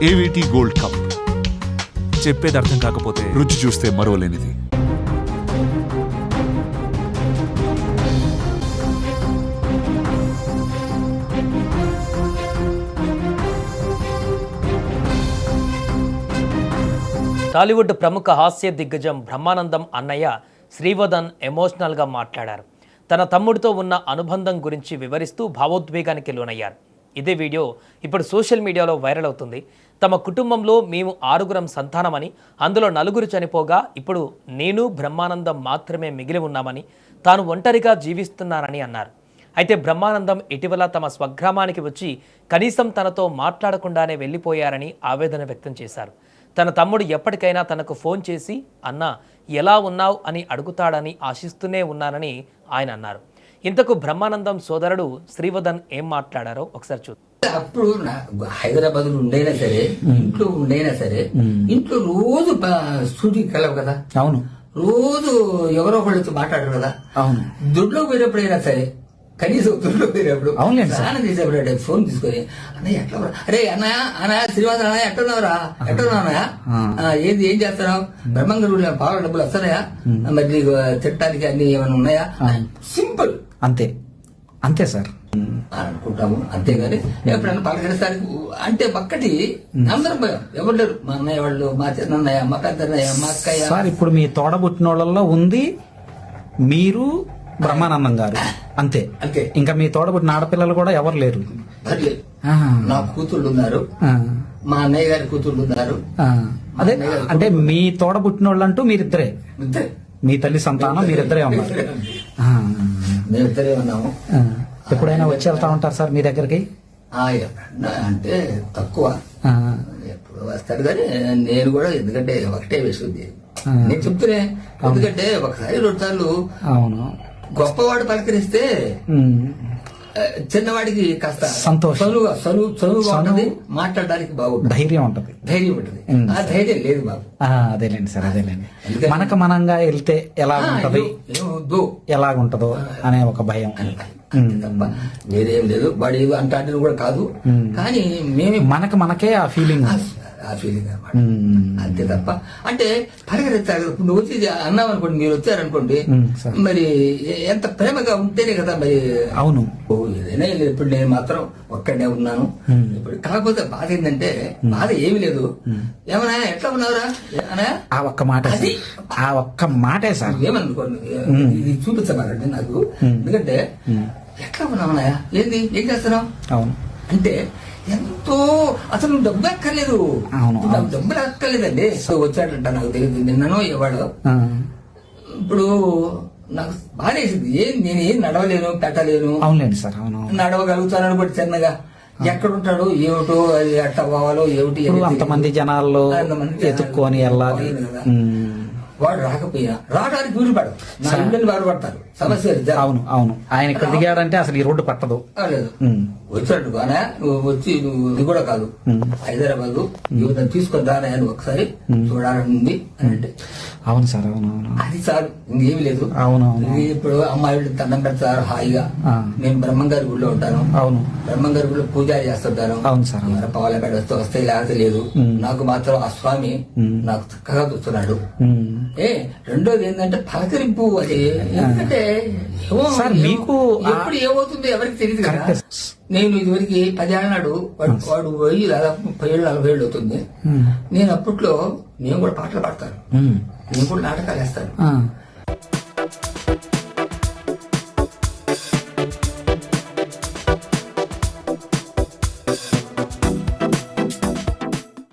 ఏవిటీ gold cup. చెప్పేది అర్థం కాకపోతే రుచి చూస్తే మరోలేనిది. టాలీవుడ్ ప్రముఖ హాస్య దిగ్గజం బ్రహ్మానందం అన్నయ్య శ్రీవదన్ ఎమోషనల్గా మాట్లాడారు. తన తమ్ముడితో ఉన్న అనుబంధం గురించి వివరిస్తూ భావోద్వేగానికి లోనయ్యారు. ఇదే వీడియో ఇప్పుడు సోషల్ మీడియాలో వైరల్ అవుతుంది. తమ కుటుంబంలో మేము 6 సంతానమని, అందులో 4 చనిపోగా ఇప్పుడు నేను బ్రహ్మానందం మాత్రమే మిగిలి ఉన్నామని, తాను ఒంటరిగా జీవిస్తున్నానని అన్నారు. అయితే బ్రహ్మానందం ఇటీవల తమ స్వగ్రామానికి వచ్చి కనీసం తనతో మాట్లాడకుండానే వెళ్ళిపోయారని ఆవేదన వ్యక్తం చేశారు. తన తమ్ముడు ఎప్పటికైనా తనకు ఫోన్ చేసి అన్నా ఎలా ఉన్నావు అని అడుగుతాడని ఆశిస్తూనే ఉన్నానని ఆయన అన్నారు. ఇంతకు బ్రహ్మానందం సోదరుడు శ్రీవదన్ ఏం మాట్లాడారో ఒకసారి చూద్దాం. అప్పుడు హైదరాబాద్ లో ఉండైనా సరే, ఇంట్లో ఉండైనా సరే, ఇంట్లో రోజు షూటింగ్ కలవు కదా. అవును. రోజు ఎవరో ఒకళ్ళతో మాట్లాడరు కదా. అవును. దొడ్లో పోయినప్పుడైనా సరే, కనీసం దొడ్లో పోయినప్పుడు స్నానం చేసేప్పుడు ఫోన్ తీసుకొని అన్నయ్య ఎట్లా అరే అన్నయ్య శ్రీనివాస అన్నయ్య ఎట్టున్నావురా ఎట్టున్నావునయ్య ఏంది ఏం చేస్తున్నావు బ్రహ్మంగారు బాగా డబ్బులు వస్తున్నాయా మరి నీకు తిట్టడానికి అన్ని ఏమైనా ఉన్నాయా సింపుల్ అంతే అంతే సార్ అనుకుంటాము. అంతేగాని ఎప్పుడైనా పలకరిస్తానికి అంటే ఒక్కటి అందరం పోయాం, ఎవరు లేరు. మా అన్నయ్య వాళ్ళు, మా చిన్నయ్య, మా పెద్దన్నయ్య, మా అక్కయ్య. సార్ ఇప్పుడు మీ తోడబుట్టిన వాళ్ళల్లో ఉంది మీరు, బ్రహ్మానందం గారు, అంతే అంతే. ఇంకా మీ తోడబుట్టిన ఆడపిల్లలు కూడా ఎవరు లేరు. నా కూతుళ్ళు ఉన్నారు, మా అన్నయ్య గారి కూతుళ్ళు ఉన్నారు. అదే అంటే మీ తోడబుట్టిన వాళ్ళు అంటూ మీరిద్దరే, ఇద్దరే. మీ తల్లి సంతానం మీరిద్దరే ఉన్నారు. మేమిద్దరే ఉన్నాము. ఎప్పుడైనా వచ్చి వెళ్తా ఉంటారు సార్ మీ దగ్గరికి? అంటే తక్కువ, ఎప్పుడు వస్తాడు కానీ నేను కూడా, ఎందుకంటే ఒకటే వేసుకుంది నేను చెప్తూనే. ఎందుకంటే ఒకసారి 2 సార్లు అవును గొప్పవాడు పలకరిస్తే చిన్నవాడికి కాస్త సంతోషం, చదువుగా ఉంటది, మాట్లాడడానికి బాగుంటుంది, ధైర్యం ఉంటది. ఆ ధైర్యం లేదు బాబు. అదేలేండి సార్, అదేలేండి. మనకు మనంగా వెళ్తే ఎలాగుంటది, ఎలాగుంటదో అనే ఒక భయం తప్ప వేరేం లేదు. వాడు ఏదో అంటే కూడా కాదు, కానీ మేము మనకే ఆ ఫీలింగ్ అనమాట. అంతే తప్ప అంటే పరిగెత్తారు. నువ్వు వచ్చి అన్నావు అనుకోండి, మీరు వచ్చారనుకోండి, మరి ఎంత ప్రేమగా ఉంటేనే కదా మరి. అవును. ఏదైనా లేదు. ఇప్పుడు నేను మాత్రం ఒక్కడే ఉన్నాను. ఇప్పుడు కాకపోతే బాధ ఏంటంటే, బాధ ఏమి లేదు. ఏమన్నా ఎట్లా ఉన్నావురా అనా, ఆ ఒక్క మాట, ఆ ఒక్క మాటే సార్. ఏమనుకోండి, ఇది చూపించమాలండి నాకు. ఎందుకంటే ఎట్లా ఉన్నామన్నాయా, ఏంది ఏం చేస్తున్నావు అవును అంటే ఎంతో, అసలు డబ్బు ఎక్కర్లేదు. డబ్బులు ఎక్కర్లేదండి. వచ్చాడంట, నాకు తెలియదు నిన్ననో ఇవాడు. ఇప్పుడు నాకు బాధేసింది. నేనేం నడవలేను, పెట్టలేను. అవునండి సార్, అవును. నడవగలుగుతాను కూడా చిన్నగా. ఎక్కడుంటాడు ఏమిటో, అది ఎట్లా పోవాలో ఏమిటి, అంతమంది జనాల్లో ఎత్తుక్కొని వెళ్ళాలి. వాడు రావడానికి వీలు పడదు, నా ఇళ్ళని వాడు పడతారు. సమస్య. అవును అవును. ఆయన ఇక్కడ దిగాడంటే అసలు ఈ రోడ్డు పట్టదు. లేదు వచ్చాడు బాగా, నువ్వు వచ్చి నువ్వు ఇది కూడా కాదు, హైదరాబాద్ యువతను తీసుకొని రానా అని ఒకసారి చూడాలని ఉంది అని అంటే. అవును సార్, అవును అవును. అది సార్, ఇంకేమి లేదు. అవునవును. ఇప్పుడు అమ్మాయిలు దండం పెడతారు హాయిగా. నేను బ్రహ్మంగారి గుడిలో ఉంటాను. అవును. బ్రహ్మంగారి గుడిలో పూజలు చేస్తుంటాను. అవును సార్. పావుల బెడ వస్తే లేకపోతే లేదు. నాకు మాత్రం ఆ స్వామి నాకు చక్కగా చూస్తున్నాడు. రెండోది ఏంటంటే పలకరింపు. అది ఎందుకంటే సార్ మీకు ఎప్పుడు ఏమవుతుందో ఎవరికి తెలియదు కదా. నేను ఇదివరకు 10 ఏళ్ళ నాడు వాడు పోయి దాదాపు 30 ఏళ్ళు 40 ఏళ్ళు అవుతుంది. నేను అప్పట్లో నేను కూడా పాటలు పాడతాను, నేను కూడా నాటకాలు వేస్తాను.